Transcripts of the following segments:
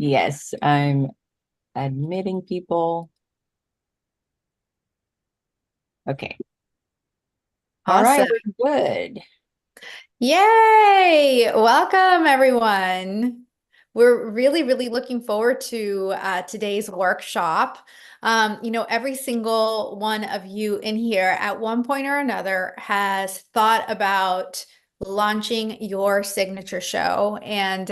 Yes, I'm admitting people. Okay. All right, Awesome. we're good. Yay! Welcome, everyone. We're really looking forward to today's workshop. Every single one of you in here at one point or another has thought about launching your signature show. And,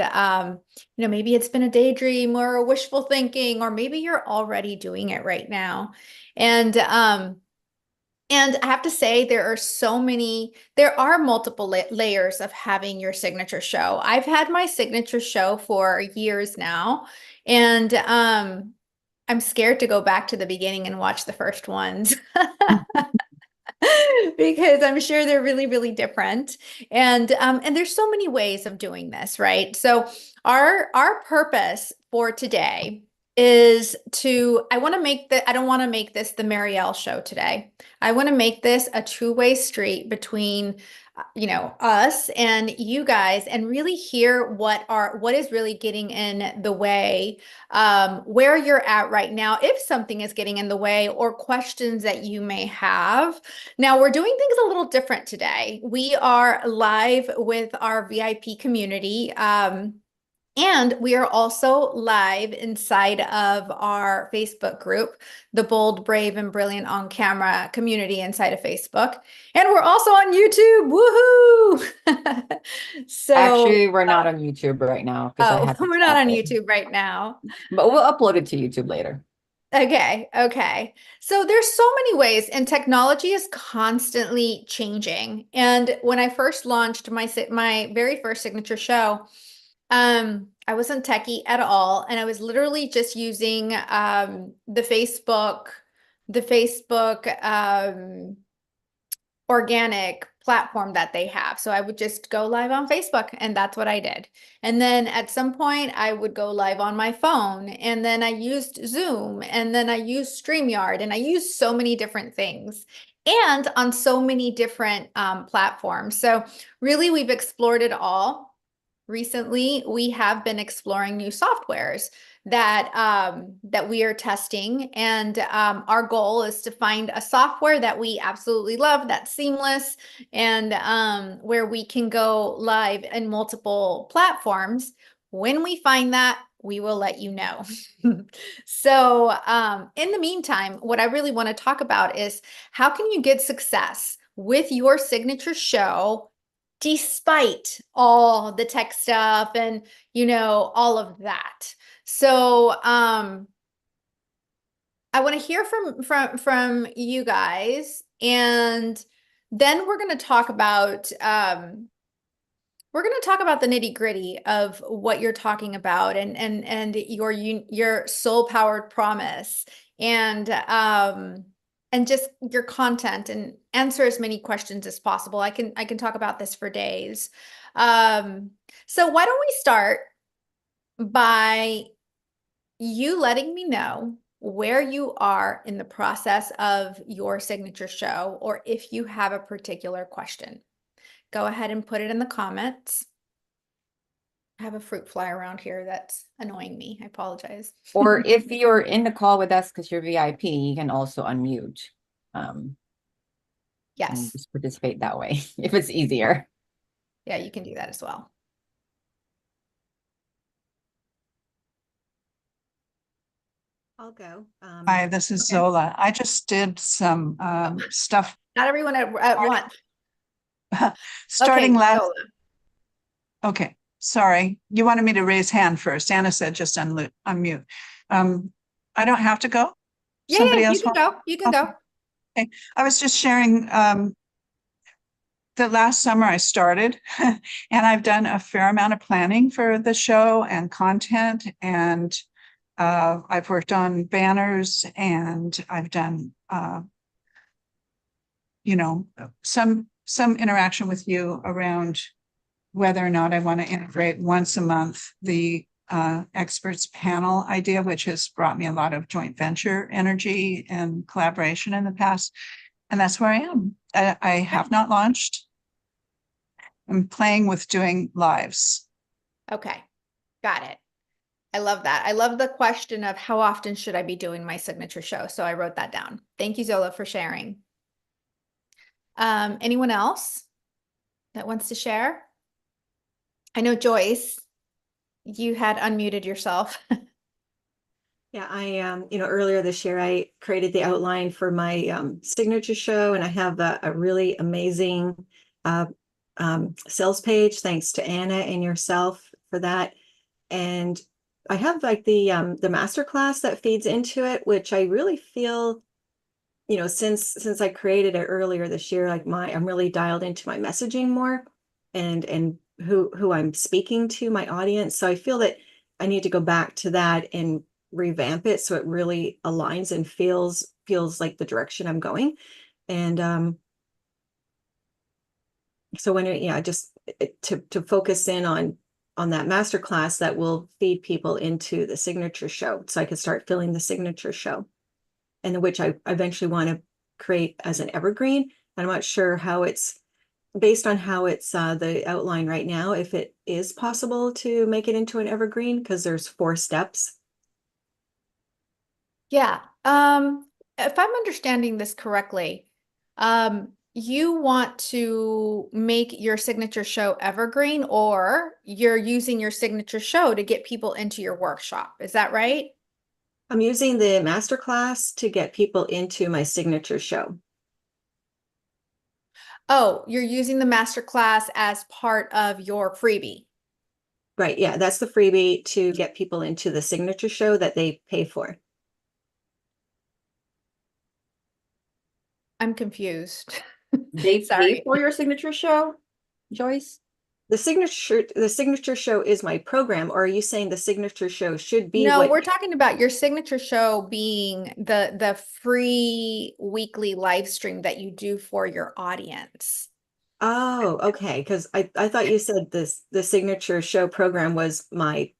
maybe it's been a daydream or a wishful thinking, or maybe you're already doing it right now. And I have to say, there are multiple layers of having your signature show. I've had my signature show for years now, and I'm scared to go back to the beginning and watch the first ones because I'm sure they're really different. And there's so many ways of doing this, right? So our purpose for today is I don't want to make this the Marielle show today. I want to make this a two-way street between us and you guys, and really hear what is really getting in the way, where you're at right now, if something is getting in the way, or questions that you may have. Now, we're doing things a little different today. We are live with our VIP community. And we are also live inside of our Facebook group, the Bold, Brave, and Brilliant on Camera community inside of Facebook. And we're also on YouTube. Woohoo! So, Actually, we're not on YouTube right now because I oh, haven't we're not on started, YouTube right now. but we'll upload it to YouTube later. Okay. So there's so many ways, and technology is constantly changing. And when I first launched my very first signature show, I wasn't techie at all, and I was literally just using the Facebook organic platform that they have. So I would just go live on Facebook, and that's what I did. And then at some point I would go live on my phone, and then I used Zoom, and then I used StreamYard, and I used so many different things and on so many different platforms. So really we've explored it all. Recently, we have been exploring new softwares that we are testing, and our goal is to find a software that we absolutely love, that's seamless, and where we can go live in multiple platforms. When we find that, we will let you know. So, in the meantime, what I really want to talk about is how can you get success with your signature show despite all the tech stuff and all of that. So I want to hear from you guys, and then we're going to talk about the nitty-gritty of what you're talking about, and your soul powered promise, and just your content, and answer as many questions as possible. I can talk about this for days. So why don't we start by you letting me know where you are in the process of your signature show, or if you have a particular question. Go ahead and put it in the comments. I have a fruit fly around here that's annoying me. I apologize. Or if you're in the call with us because you're VIP, you can also unmute um, and Yes. just participate that way if it's easier. Yeah, you can do that as well. I'll go. Hi, this is Zola. I just did some stuff Not everyone at once. starting Okay, last. Zola. Okay, sorry. You wanted me to raise hand first. Anna said just unmute. I don't have to go. Yeah, Somebody you else can go. You can go. Okay. I was just sharing that last summer I started and I've done a fair amount of planning for the show and content, and I've worked on banners, and I've done some interaction with you around whether or not I want to integrate once a month the experts panel idea, which has brought me a lot of joint venture energy and collaboration in the past. And that's where I am. I have not launched. I'm playing with doing lives. Okay, got it. I love that. I love the question of how often should I be doing my signature show? So I wrote that down. Thank you, Zola, for sharing. Anyone else that wants to share? I know Joyce, you had unmuted yourself. Yeah, earlier this year, I created the outline for my signature show, and I have a really amazing sales page, thanks to Anna and yourself for that. And I have like the master class that feeds into it, which I really feel, since I created it earlier this year, like I'm really dialed into my messaging more and who I'm speaking to, my audience. So I feel that I need to go back to that and revamp it so it really aligns and feels like the direction I'm going. And so just to focus in on that master class that will feed people into the signature show, so I could start filling the signature show, and which I eventually want to create as an evergreen. I'm not sure how it's based on how it's the outline right now, if it is possible to make it into an evergreen, because there's 4 steps. Yeah. If I'm understanding this correctly, you want to make your signature show evergreen, or you're using your signature show to get people into your workshop. Is that right? I'm using the masterclass to get people into my signature show. Oh, you're using the masterclass as part of your freebie. Right. Yeah, that's the freebie to get people into the signature show that they pay for. I'm confused. They pay Sorry. for your signature show, Joyce? The signature show is my program, or are you saying the signature show should be No, what? we're talking about your signature show being the free weekly live stream that you do for your audience. Oh, okay. Because I thought you said the signature show program was my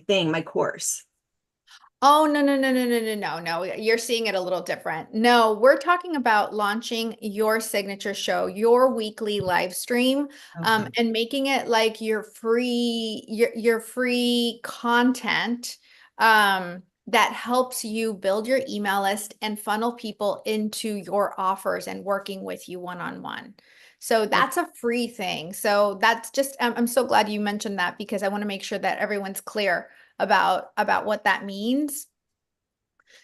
thing, my course. Oh, no. You're seeing it a little different. No, we're talking about launching your signature show, your weekly live stream, Okay. and making it like your free content, that helps you build your email list and funnel people into your offers and working with you one-on-one. So that's a free thing. So that's just, I'm so glad you mentioned that, because I want to make sure that everyone's clear about what that means.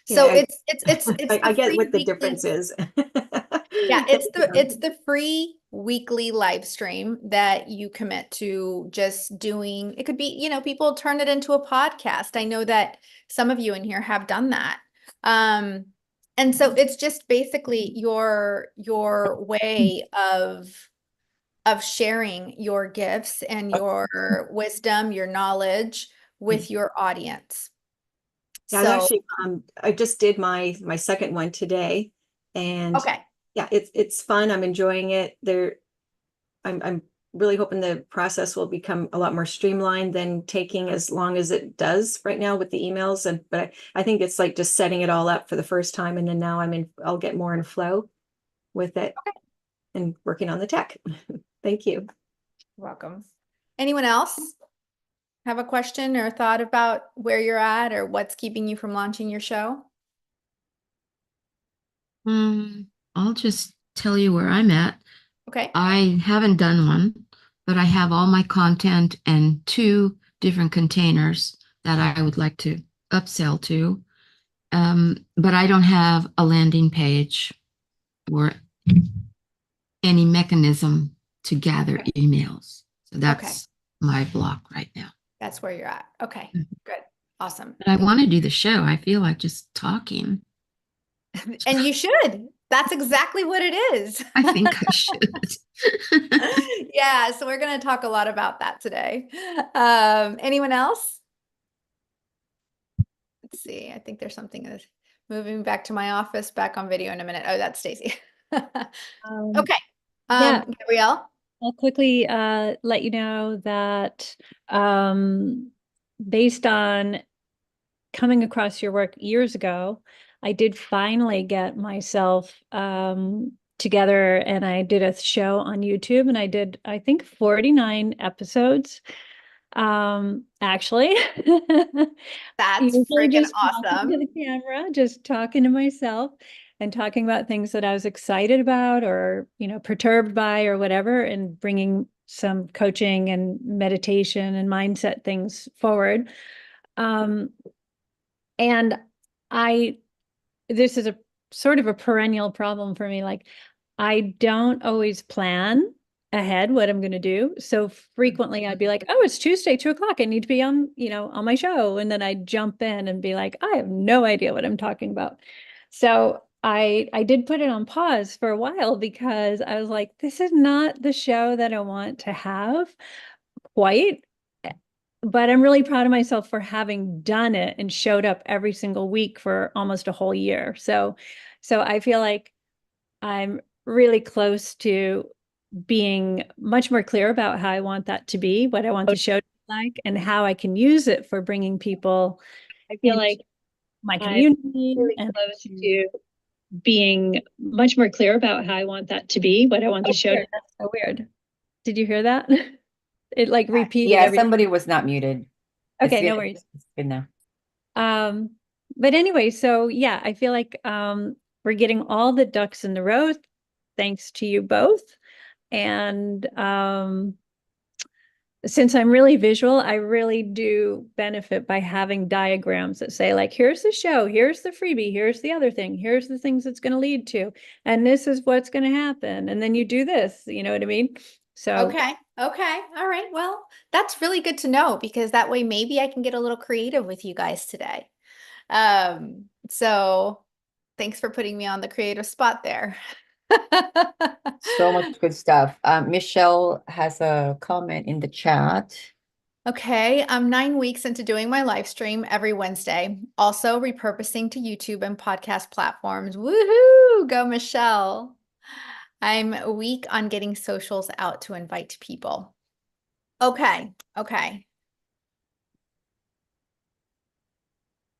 So Yeah, it's I the get free what the weekly, difference is. yeah, it's the free weekly live stream that you commit to just doing. It could be, people turn it into a podcast. I know that some of you in here have done that. And so it's just basically your way of sharing your gifts and your wisdom, your knowledge with your audience. Yeah, I've So, actually I just did my second one today, and okay. yeah, it's fun. I'm enjoying it. I'm really hoping the process will become a lot more streamlined than taking as long as it does right now with the emails. But I think it's like just setting it all up for the first time, and then now I'll get more in flow with it and working on the tech. Thank you. You're welcome. Anyone else have a question or thought about where you're at or what's keeping you from launching your show? I'll just tell you where I'm at. Okay. I haven't done one, but I have all my content in 2 different containers that I would like to upsell to. But I don't have a landing page or any mechanism to gather emails. So that's my block right now. That's where you're at. Okay, good. Awesome. But I want to do the show. I feel like just talking. And you should. That's exactly what it is. I think I should. Yeah, so we're going to talk a lot about that today. Anyone else? Let's see. I think there's something that's moving back to my office, back on video in a minute. Oh, that's Stacy. Okay. Yeah. Gabrielle? I'll quickly let you know that based on coming across your work years ago, I did finally get myself together, and I did a show on YouTube, and I did, I think, 49 episodes. Actually. That's Usually freaking just talking to awesome. the camera, just talking to myself and talking about things that I was excited about or, perturbed by or whatever, and bringing some coaching and meditation and mindset things forward. And this is a sort of a perennial problem for me. Like, I don't always plan ahead what I'm going to do. So frequently I'd be like, oh, it's Tuesday, 2 o'clock. I need to be on my show. And then I'd jump in and be like, I have no idea what I'm talking about. So I did put it on pause for a while because I was like, this is not the show that I want to have quite. But I'm really proud of myself for having done it and showed up every single week for almost a whole year. So I feel like I'm really close to being much more clear about how I want that to be, what I want the show to be like, and how I can use it for bringing people I feel into like my I'm community really and close to being much more clear about how I want that to be, what I want the show to be. That's so weird. Did you hear that? It like repeated Yeah, everything. somebody was not muted. It's Okay, good. no worries. It's good now. But anyway, so yeah, I feel like we're getting all the ducks in the row thanks to you both. And since I'm really visual, I really do benefit by having diagrams that say, like, here's the show, here's the freebie, here's the other thing, here's the things it's going to lead to, and this is what's going to happen. And then you do this, you know what I mean? So Okay. Okay. All right. Well, that's really good to know because that way maybe I can get a little creative with you guys today. So thanks for putting me on the creative spot there. So much good stuff. Michelle has a comment in the chat. Okay, I'm 9 weeks into doing my live stream every Wednesday, also repurposing to YouTube and podcast platforms. Woohoo! Go, Michelle. I'm weak on getting socials out to invite people. Okay, okay.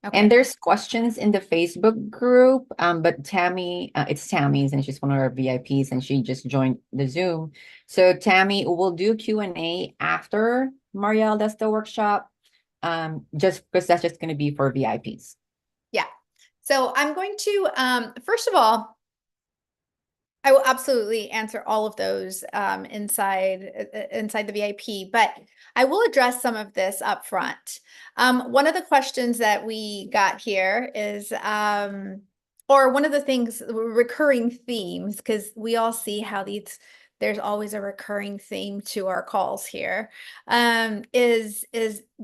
Okay. And there's questions in the Facebook group, but Tammy, it's Tammy's, and she's one of our VIPs, and she just joined the Zoom. So Tammy, we'll do Q&A after Marielle does the workshop, just because that's just going to be for VIPs. Yeah. So I'm going to, first of all, I will absolutely answer all of those inside the VIP, but I will address some of this up front. One of the questions that we got here is, or one of the things, recurring themes, because we all see how there's always a recurring theme to our calls here, is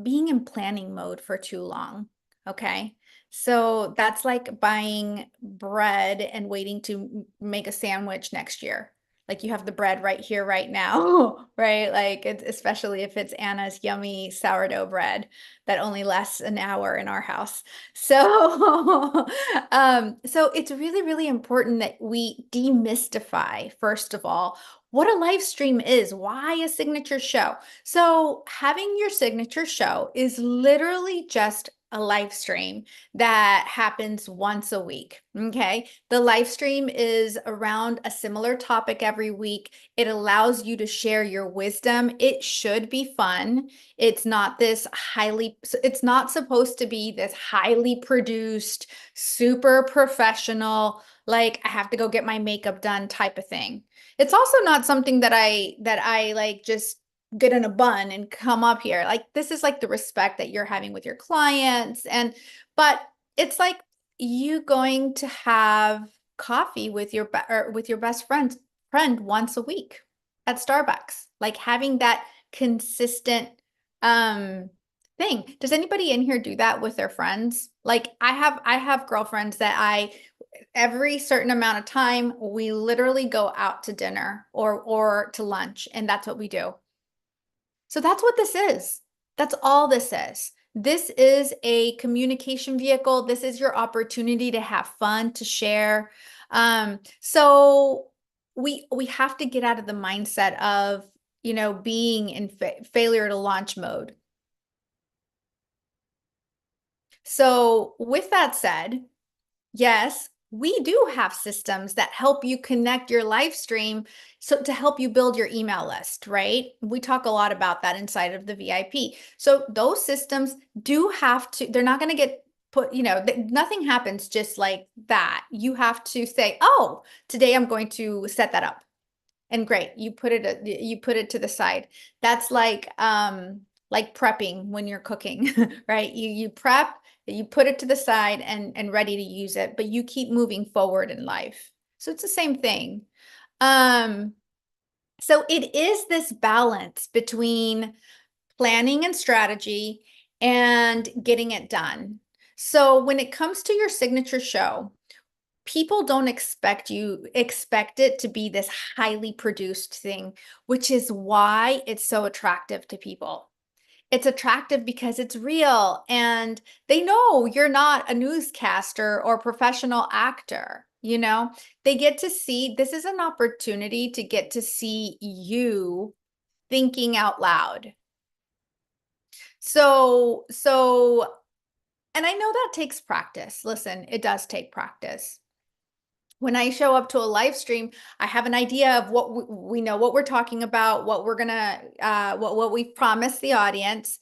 being in planning mode for too long. Okay. So that's like buying bread and waiting to make a sandwich next year. Like you have the bread right here, right now, right? Like especially if it's Anna's yummy sourdough bread that only lasts an hour in our house. So, so it's really, really important that we demystify, first of all, what a live stream is, why a signature show. So having your signature show is literally just a live stream that happens once a week. Okay. The live stream is around a similar topic every week. It allows you to share your wisdom. It should be fun. It's not it's not supposed to be this highly produced, super professional, like I have to go get my makeup done type of thing. It's also not something that I like just get in a bun and come up here. Like this is like the respect that you're having with your clients. But it's like you going to have coffee with your best friend once a week at Starbucks. Like having that consistent thing. Does anybody in here do that with their friends? Like I have girlfriends that every certain amount of time we literally go out to dinner or to lunch, and that's what we do. So that's what this is. That's all this is. This is a communication vehicle. This is your opportunity to have fun, to share. So we have to get out of the mindset of, being in failure to launch mode. So with that said, yes, we do have systems that help you connect your live stream so to help you build your email list, right? We talk a lot about that inside of the VIP. So those systems do have to, they're not going to get put, nothing happens just like that. You have to say, oh, today I'm going to set that up. And great, you put it to the side. That's like prepping when you're cooking, right? You prep, you put it to the side and ready to use it, but you keep moving forward in life. So it's the same thing. So it is this balance between planning and strategy and getting it done. So when it comes to your signature show, people don't expect it to be this highly produced thing, which is why it's so attractive to people. It's attractive because it's real and they know you're not a newscaster or professional actor. They get to see, this is an opportunity to get to see you thinking out loud. So, and I know that takes practice. Listen, it does take practice. When I show up to a live stream, I have an idea of what we know, what we're talking about, what we're gonna, what we've promised the audience.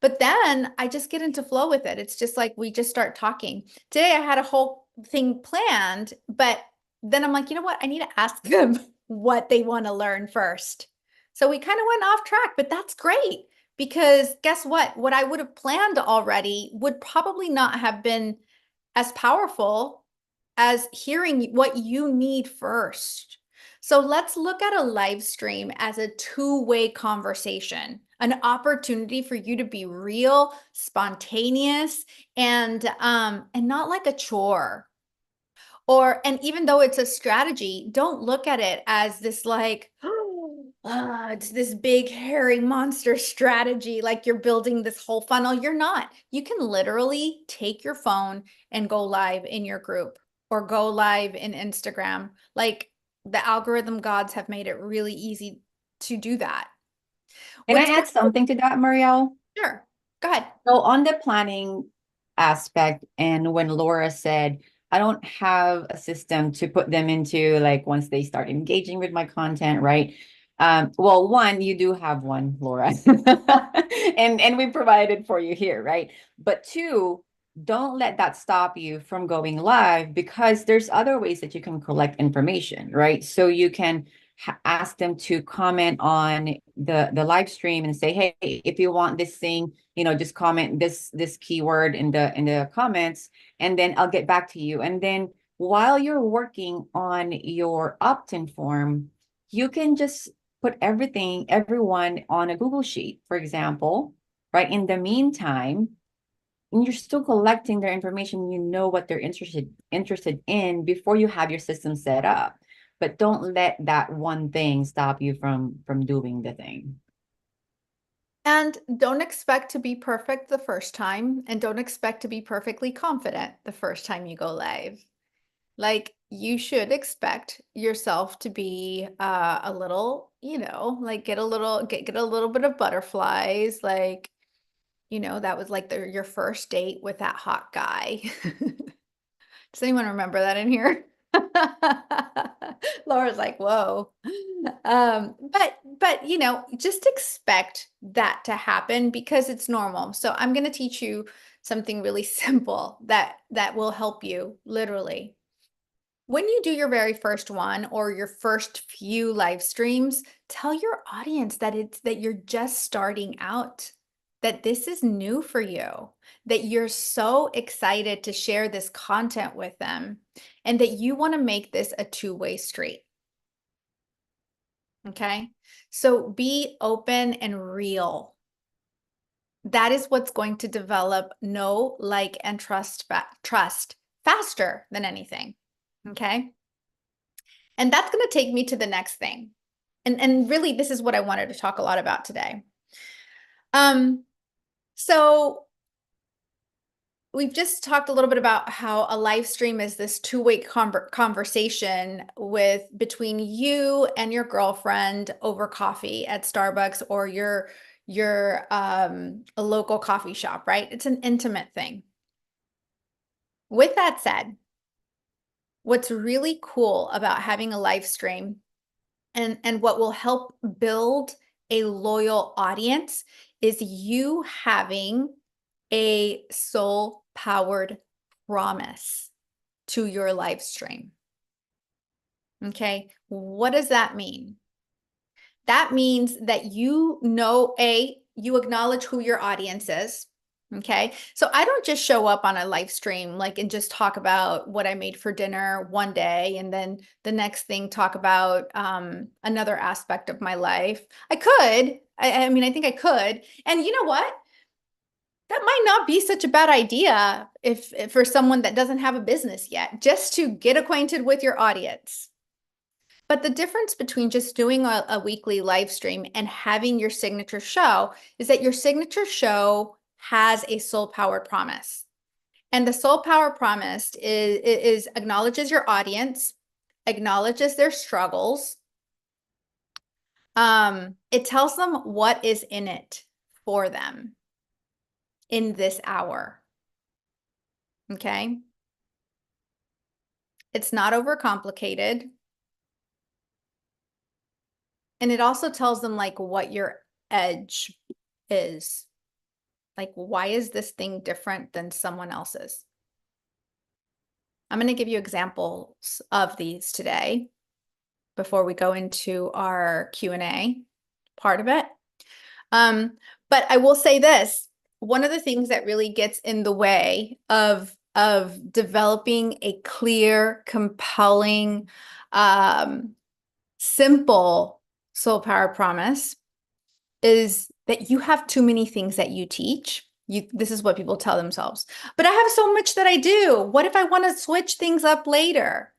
But then I just get into flow with it. It's just like we just start talking. Today I had a whole thing planned, but then I'm like, you know what? I need to ask them what they want to learn first. So we kind of went off track, but that's great because guess what? What I would have planned already would probably not have been as powerful as hearing what you need first. So let's look at a live stream as a two-way conversation, an opportunity for you to be real, spontaneous, and not like a chore. And even though it's a strategy, don't look at it as this like, it's this big hairy monster strategy, like you're building this whole funnel. You're not. You can literally take your phone and go live in your group or go live in Instagram. Like the algorithm gods have made it really easy to do that. Can I add something to that, Marielle? Sure. Go ahead. So on the planning aspect, and when Laura said, I don't have a system to put them into like once they start engaging with my content, right? Well, one, you do have one, Laura, and we provided for you here, right? But two, don't let that stop you from going live because there's other ways that you can collect information, right? So you can ask them to comment on the live stream and say, hey, if you want this thing, just comment this keyword in the comments, and then I'll get back to you. And then while you're working on your opt-in form, you can just put everyone on a Google Sheet, for example, right? In the meantime, and you're still collecting their information, you know what they're interested in before you have your system set up. But don't let that one thing stop you from doing the thing. And don't expect to be perfect the first time, and don't expect to be perfectly confident the first time you go live. Like you should expect yourself to be a little, like get a little bit of butterflies, like, that was like your first date with that hot guy. Does anyone remember that in here? Laura's like, whoa. But just expect that to happen because it's normal. So I'm going to teach you something really simple that will help you literally. When you do your very first one or your first few live streams, tell your audience that you're just starting out, that this is new for you, that you're so excited to share this content with them, and that you want to make this a two-way street. Okay? So be open and real. That is what's going to develop know, like, and trust faster than anything. Okay. And that's going to take me to the next thing. And really, this is what I wanted to talk a lot about today. So we've just talked a little bit about how a live stream is this two-way conversation between you and your girlfriend over coffee at Starbucks or a local coffee shop, right? It's an intimate thing. With that said, what's really cool about having a live stream and what will help build a loyal audience is you having a soul-powered promise to your live stream. Okay, what does that mean? That means that you know, you acknowledge who your audience is. Okay, so I don't just show up on a live stream like and just talk about what I made for dinner one day and then the next thing talk about another aspect of my life. I could, I mean, I think I could. And you know what? That might not be such a bad idea if for someone that doesn't have a business yet, just to get acquainted with your audience. But the difference between just doing a weekly live stream and having your signature show is that your signature show has a soul-powered promise. And the soul-power promise is acknowledges your audience, acknowledges their struggles. It tells them what is in it for them in this hour. Okay? It's not overcomplicated. And it also tells them like what your edge is. Like, why is this thing different than someone else's? I'm going to give you examples of these today before we go into our Q&A part of it. But I will say this, one of the things that really gets in the way of developing a clear, compelling, simple soul power promise is that you have too many things that you teach. This is what people tell themselves. But I have so much that I do. What if I want to switch things up later?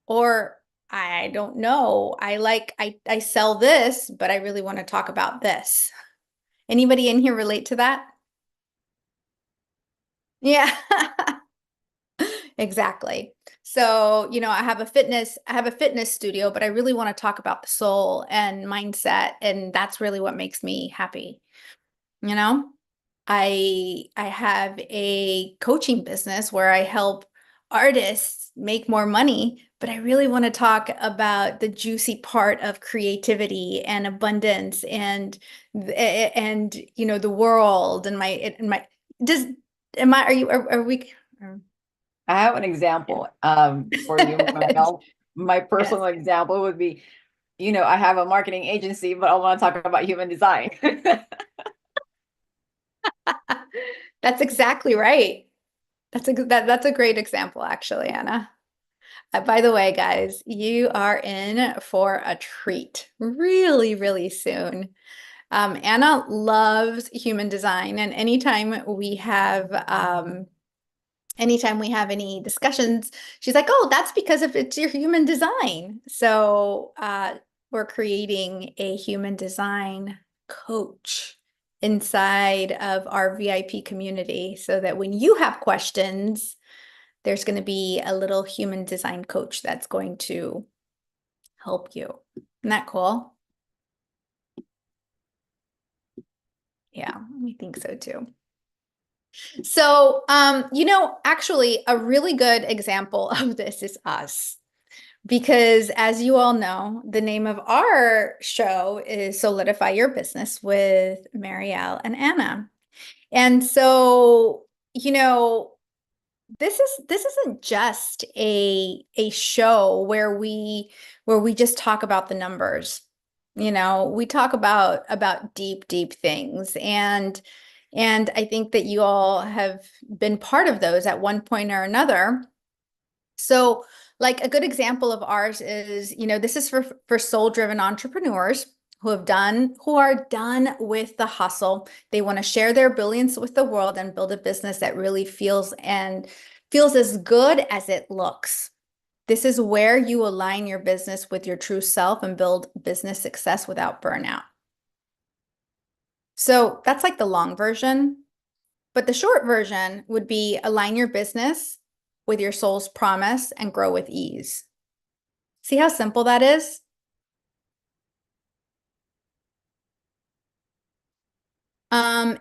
Or I don't know. I sell this, but I really want to talk about this. Anybody in here relate to that? Yeah. Exactly. So, you know, I have a fitness studio, but I really want to talk about the soul and mindset, and that's really what makes me happy. You know, I have a coaching business where I help artists make more money, but I really want to talk about the juicy part of creativity and abundance and you know, the world and are we I have an example for you, Marielle. My personal example would be, you know, I have a marketing agency, but I want to talk about human design. That's exactly right. That's a great example, actually, Anna. By the way, guys, you are in for a treat really, really soon. Anna loves human design, and anytime we have any discussions, she's like, "Oh, that's because of it's your human design." So we're creating a human design coach inside of our VIP community so that when you have questions, there's going to be a little human design coach that's going to help you. Isn't that cool? Yeah, I think so too. So, you know, actually a really good example of this is us. Because as you all know, the name of our show is Solidify Your Business with Marielle and Anna. And so, you know, this isn't just a show where we just talk about the numbers. You know, we talk about deep things, and I think that you all have been part of those at one point or another. So like a good example of ours is, you know, this is for soul-driven entrepreneurs who are done with the hustle. They want to share their brilliance with the world and build a business that really feels as good as it looks. This is where you align your business with your true self and build business success without burnout. So that's like the long version, but the short version would be align your business with your soul's promise and grow with ease. See how simple that is?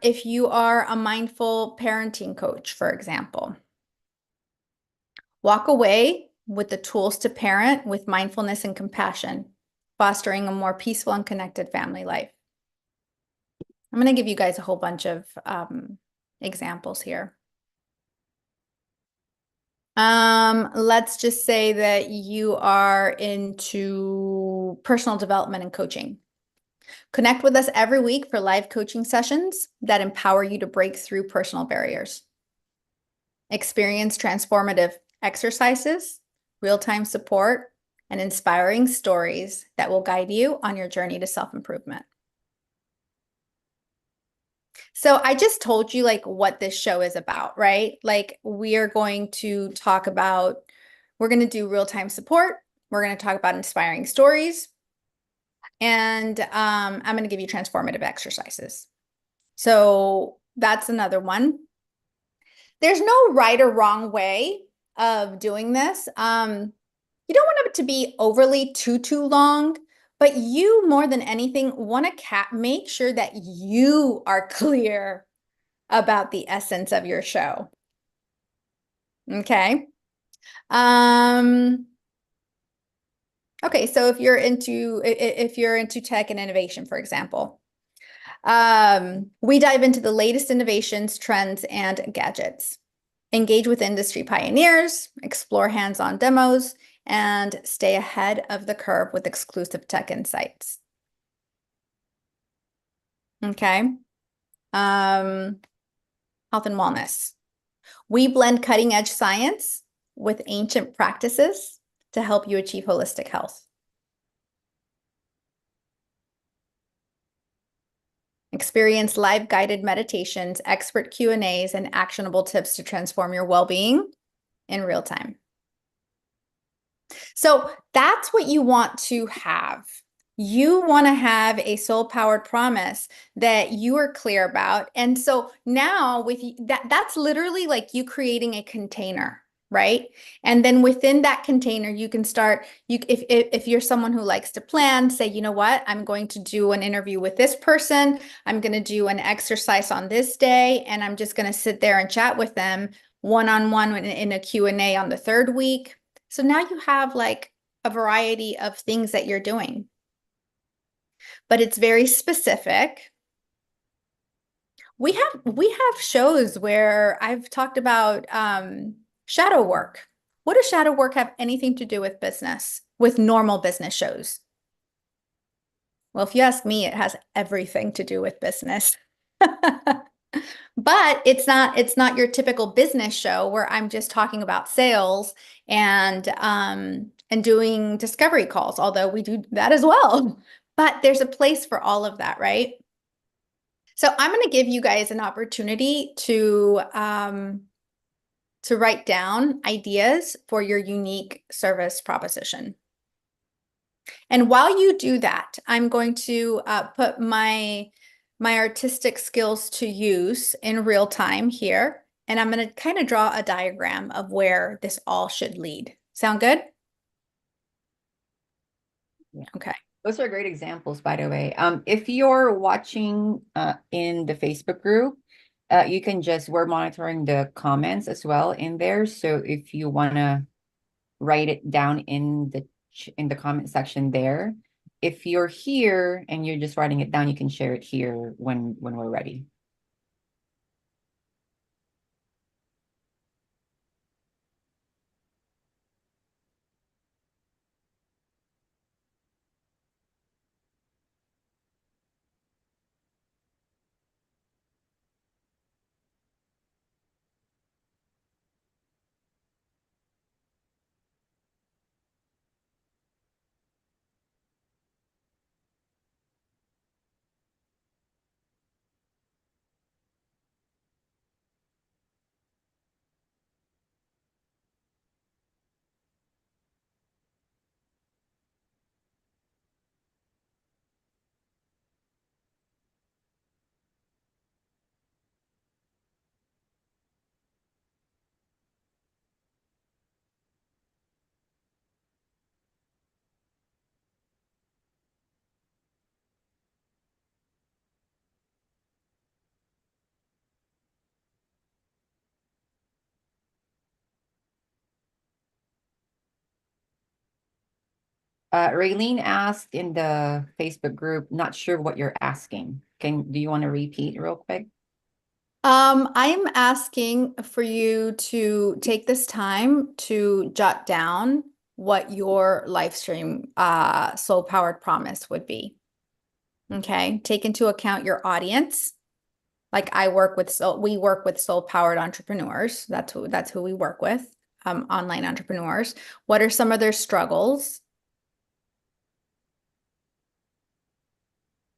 If you are a mindful parenting coach, for example, walk away with the tools to parent with mindfulness and compassion, fostering a more peaceful and connected family life. I'm going to give you guys a whole bunch of examples here. Let's just say that you are into personal development and coaching. Connect with us every week for live coaching sessions that empower you to break through personal barriers. Experience transformative exercises, real-time support, and inspiring stories that will guide you on your journey to self-improvement. So I just told you like what this show is about, right? Like we are going to talk about, we're going to do real-time support. We're going to talk about inspiring stories. And I'm going to give you transformative exercises. So that's another one. There's no right or wrong way of doing this. You don't want it to be overly too long, but you more than anything want to make sure that you are clear about the essence of your show. Okay. Okay, so if you're into tech and innovation, for example, we dive into the latest innovations, trends, and gadgets. Engage with industry pioneers, explore hands-on demos, and stay ahead of the curve with exclusive tech insights. Okay. Health and wellness. We blend cutting-edge science with ancient practices to help you achieve holistic health. Experience live guided meditations, expert Q&As, and actionable tips to transform your well-being in real time. So that's what you want to have. You want to have a soul-powered promise that you are clear about. And so now with that's literally like you creating a container, right? And then within that container, you can start, if you're someone who likes to plan, say, you know what, I'm going to do an interview with this person. I'm going to do an exercise on this day, and I'm just going to sit there and chat with them one-on-one in a Q&A on the third week. So now you have like a variety of things that you're doing, but it's very specific. We have shows where I've talked about shadow work. What does shadow work have anything to do with business, with normal business shows? Well, if you ask me, it has everything to do with business. But it's not your typical business show where I'm just talking about sales and doing discovery calls, although we do that as well. But there's a place for all of that, right? So I'm going to give you guys an opportunity to write down ideas for your unique service proposition. And while you do that, I'm going to put my artistic skills to use in real time here. And I'm going to kind of draw a diagram of where this all should lead. Sound good? Yeah. Okay. Those are great examples, by the way. If you're watching in the Facebook group, you can we're monitoring the comments as well in there. So if you want to write it down in the comment section there. If you're here and you're just writing it down, you can share it here when we're ready. Raylene asked in the Facebook group, not sure what you're asking. Do you want to repeat real quick? I'm asking for you to take this time to jot down what your live stream soul powered promise would be. Okay, take into account your audience. Like we work with soul powered entrepreneurs. That's who we work with, online entrepreneurs. What are some of their struggles?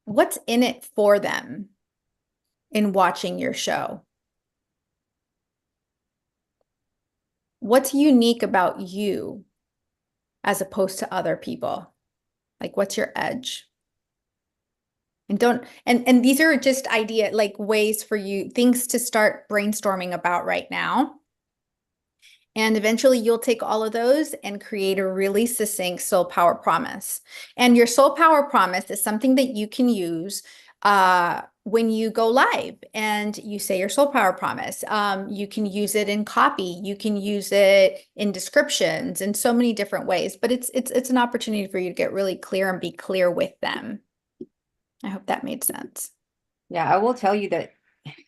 What's in it for them in watching your show? What's unique about you as opposed to other people? Like, what's your edge? And these are just ways for you, things to start brainstorming about right now. And eventually you'll take all of those and create a really succinct soul power promise. And your soul power promise is something that you can use when you go live and you say your soul power promise. You can use it in copy, you can use it in descriptions in so many different ways, but it's an opportunity for you to get really clear and be clear with them. I hope that made sense. Yeah, I will tell you that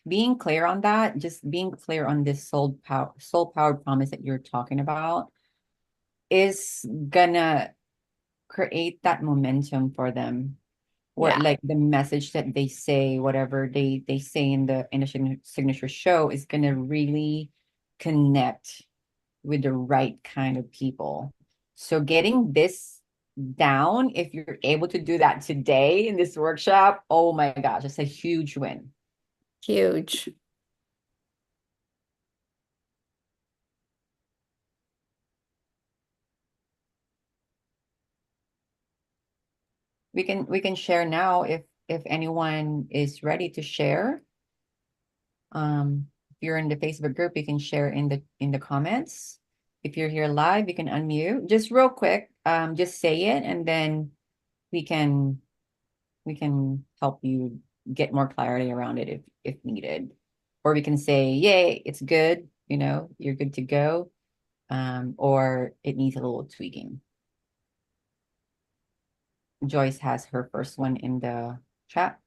being clear on that, just being clear on this soul power promise that you're talking about is gonna create that momentum for them. Or Yeah. like the message that they say, whatever they say in the signature show is gonna really connect with the right kind of people. So getting this down, if you're able to do that today in this workshop, oh my gosh, it's a huge win. Huge. We can share now if anyone is ready to share. If you're in the Facebook group, you can share in the comments. If you're here live, you can unmute. Just real quick, just say it, and then we can help you get more clarity around it if needed. Or we can say, yay, it's good, you're good to go. Or it needs a little tweaking. Joyce has her first one in the chat.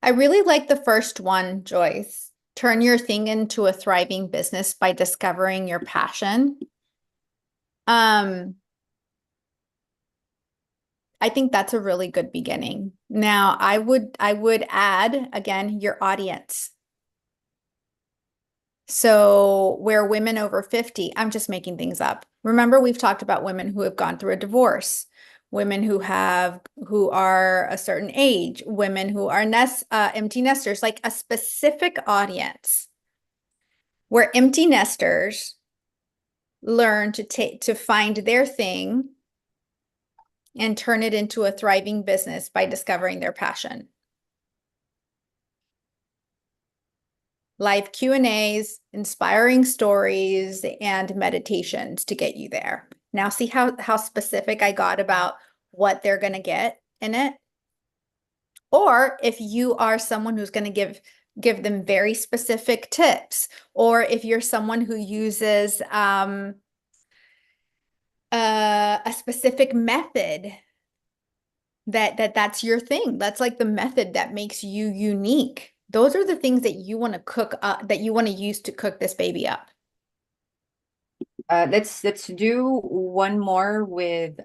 I really like the first one, Joyce. Turn your thing into a thriving business by discovering your passion. I think that's a really good beginning. Now, I would add again your audience. So where women over 50, I'm just making things up. Remember, we've talked about women who have gone through a divorce, women who are a certain age, women who are empty nesters, like a specific audience where empty nesters learn to find their thing and turn it into a thriving business by discovering their passion. Live Q&As, inspiring stories, and meditations to get you there. Now see how specific I got about what they're going to get in it? Or if you are someone who's going to give them very specific tips, or if you're someone who uses a specific method that's your thing. That's like the method that makes you unique. Those are the things that you want to cook up, that you want to use to cook this baby up. Let's do one more with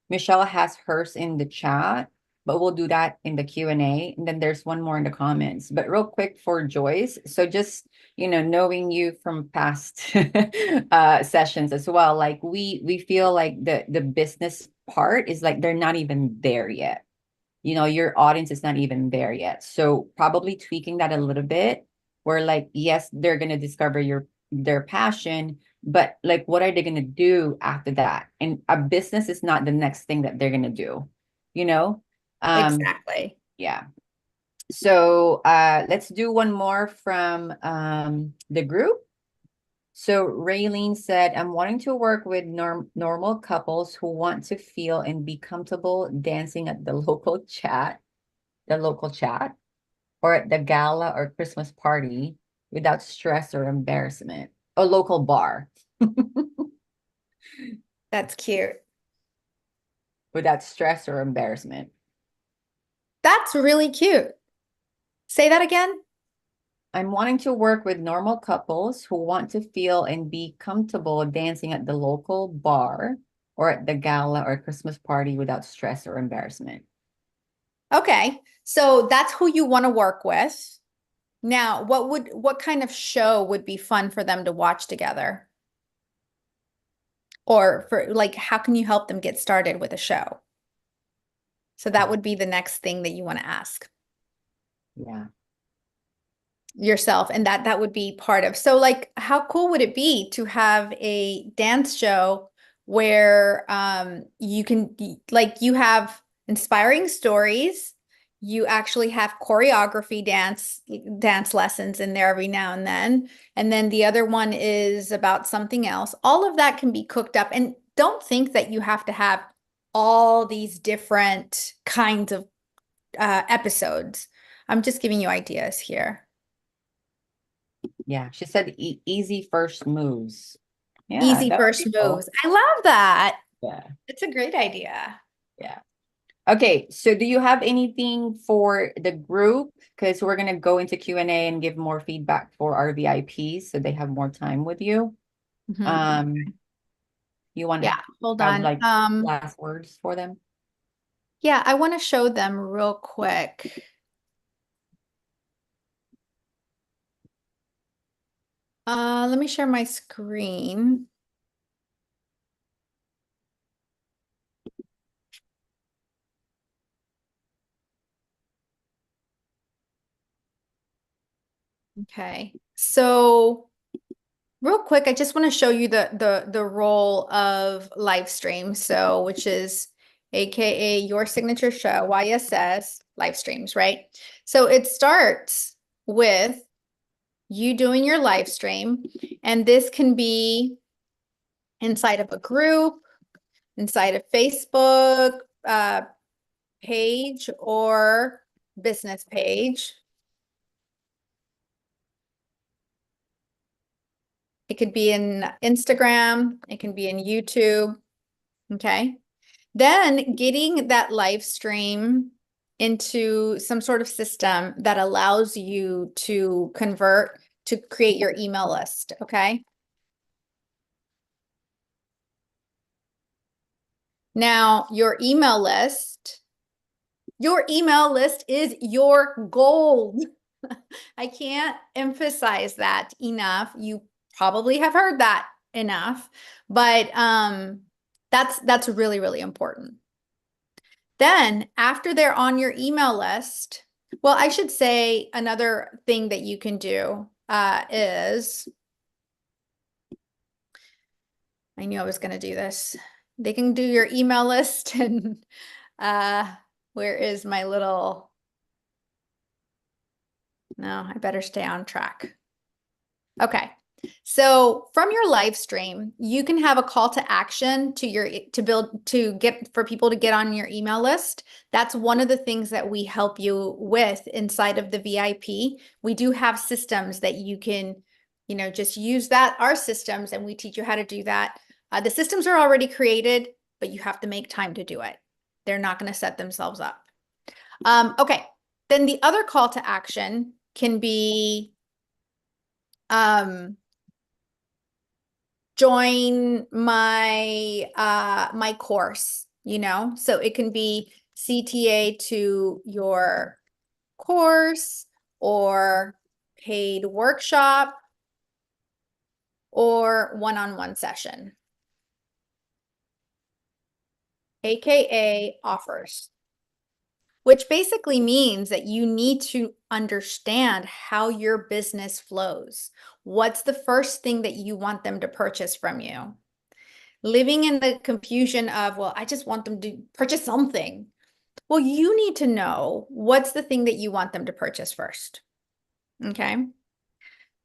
Michelle has hers in the chat, but we'll do that in the Q&A, and then there's one more in the comments. But real quick for Joyce, so just knowing you from past sessions as well, like we feel like the business part is like they're not even there yet. Your audience is not even there yet. So probably tweaking that a little bit, where like, yes, they're gonna discover their passion, but like, what are they gonna do after that? And a business is not the next thing that they're gonna do, you know? Exactly. Yeah. So let's do one more from the group. So Raylene said, I'm wanting to work with normal couples who want to feel and be comfortable dancing at the local chat, or at the gala or Christmas party without stress or embarrassment. A local bar That's cute. without stress or embarrassment. That's really cute. Say that again. I'm wanting to work with normal couples who want to feel and be comfortable dancing at the local bar or at the gala or Christmas party without stress or embarrassment. Okay. So that's who you want to work with. Now, what kind of show would be fun for them to watch together? Or for like, how can you help them get started with a show? So that would be the next thing that you want to ask Yeah. yourself. And that would be part of. So like, how cool would it be to have a dance show where you can like you have inspiring stories, you actually have choreography dance lessons in there every now and then the other one is about something else. All of that can be cooked up, and don't think that you have to have all these different kinds of episodes. I'm just giving you ideas here. Yeah. She said easy first moves. Yeah. Easy that would first be cool. moves. I love that. Yeah. It's a great idea. Yeah. Okay. So do you have anything for the group? Because we're going to go into Q&A and give more feedback for our VIPs so they have more time with you. Mhm. You want Yeah, to hold have on. like last words for them? Yeah, I want to show them real quick. Let me share my screen. Okay, so real quick, I just want to show you the role of Livestream, so which is AKA your signature show, YSS live streams, right? So it starts with you doing your live stream, and this can be inside of a group, inside a Facebook page or business page. It could be in Instagram, it can be in YouTube, okay? Then getting that live stream into some sort of system that allows you to convert to create your email list, okay? Now, your email list is your gold. I can't emphasize that enough. You probably have heard that enough, but that's really, really important. Then after they're on your email list, well, I should say another thing that you can do is, I knew I was going to do this. They can do your email list and where is my little, no, I better stay on track. Okay. So from your live stream, you can have a call to action to get for people to get on your email list. That's one of the things that we help you with inside of the VIP. We do have systems that you can, just use our systems, and we teach you how to do that. The systems are already created, but you have to make time to do it. They're not going to set themselves up. Okay. Then the other call to action can be, join my my course, so it can be CTA to your course or paid workshop or one-on-one session, AKA offers, which basically means that you need to understand how your business flows. What's the first thing that you want them to purchase from you? Living in the confusion of, well, I just want them to purchase something. Well, you need to know what's the thing that you want them to purchase first. Okay.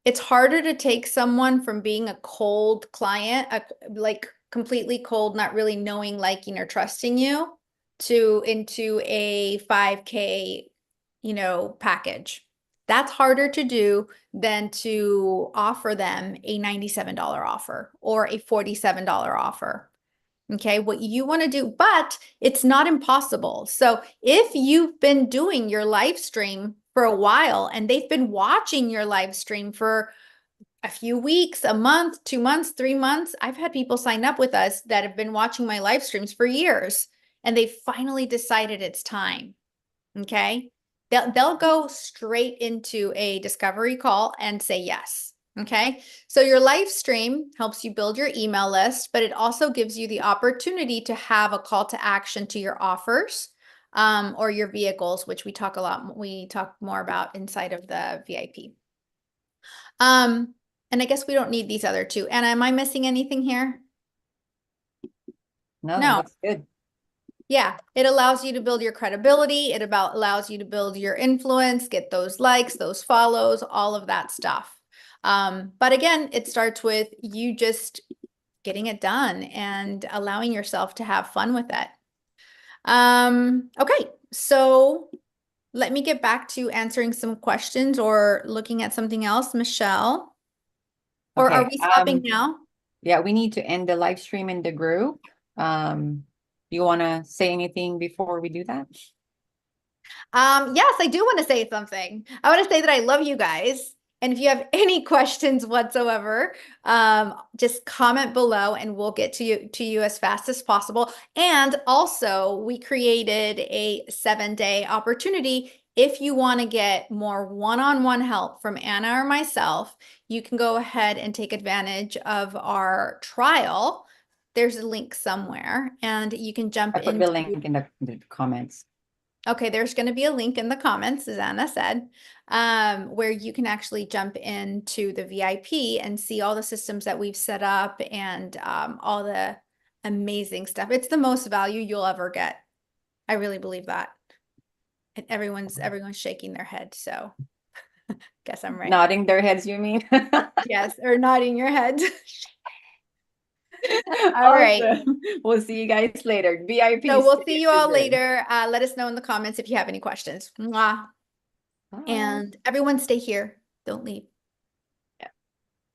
it's harder to take someone from being a cold client, like completely cold, not really knowing, liking, or trusting you, into a 5K, package. That's harder to do than to offer them a $97 offer or a $47 offer. Okay, what you want to do, but it's not impossible. So if you've been doing your live stream for a while and they've been watching your live stream for a few weeks, a month, 2 months, 3 months, I've had people sign up with us that have been watching my live streams for years, and they finally decided it's time. Okay, they'll go straight into a discovery call and say yes. Okay, so your live stream helps you build your email list, but it also gives you the opportunity to have a call to action to your offers, or your vehicles, which we talk more about inside of the VIP. And I guess we don't need these other two. Anna, am I missing anything here? No, No. that's good. Yeah, it allows you to build your credibility. It allows you to build your influence, get those likes, those follows, all of that stuff. But again, it starts with you just getting it done and allowing yourself to have fun with it. Okay, so let me get back to answering some questions or looking at something else, Michelle. Or are Okay, we stopping now? Yeah, we need to end the live stream in the group. Do you want to say anything before we do that? Yes, I do want to say something. I want to say that I love you guys. And if you have any questions whatsoever, just comment below and we'll get to you as fast as possible. And also, we created a 7-day opportunity. If you want to get more one-on-one help from Anna or myself, you can go ahead and take advantage of our trial. There's a link somewhere, and you can jump I put into the link in the comments. Okay, there's going to be a link in the comments, as Anna said, where you can actually jump into the VIP and see all the systems that we've set up and all the amazing stuff. It's the most value you'll ever get. I really believe that. And everyone's shaking their head, so guess I'm right. Nodding their heads, you mean? Yes, or nodding your head. All right. Awesome. We'll see you guys later. VIP. So we'll see you all later. Let us know in the comments if you have any questions. Mwah. Bye. And everyone stay here. Don't leave.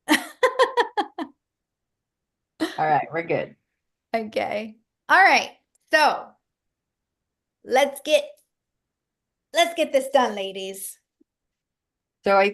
All right, we're good. Okay. All right. So let's get this done, ladies. So I